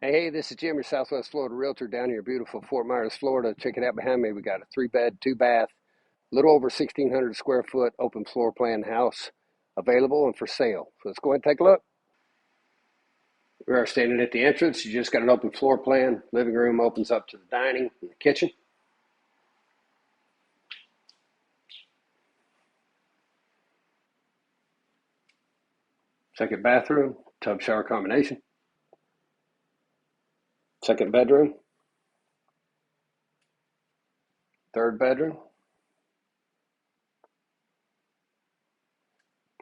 Hey, this is Jim, your Southwest Florida realtor down here in beautiful Fort Myers, Florida. Check it out behind me. We got a 3-bed, 2-bath, little over 1,600 square foot open floor plan house available and for sale. So let's go ahead and take a look. We are standing at the entrance. You just got an open floor plan. Living room opens up to the dining and the kitchen. Second bathroom, tub shower combination. Second bedroom. Third bedroom.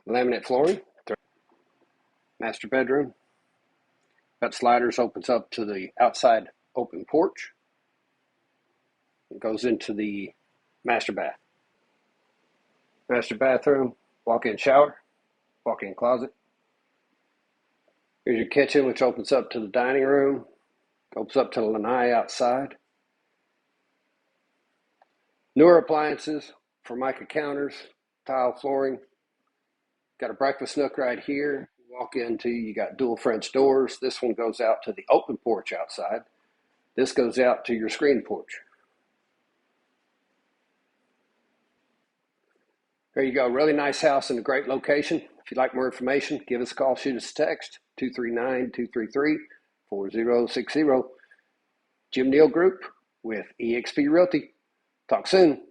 Laminate flooring. Master bedroom. Got sliders, opens up to the outside open porch. It goes into the master bath. Master bathroom, walk-in shower, walk-in closet. Here's your kitchen, which opens up to the dining room, opens up to the lanai outside. Newer appliances, Formica counters, tile flooring. Got a breakfast nook right here. Walk into, you got dual French doors. This one goes out to the open porch outside. This goes out to your screen porch. There you go. Really nice house in a great location. If you'd like more information, give us a call, shoot us a text, 239-233-4060. Jim Neal Group with eXp Realty. Talk soon.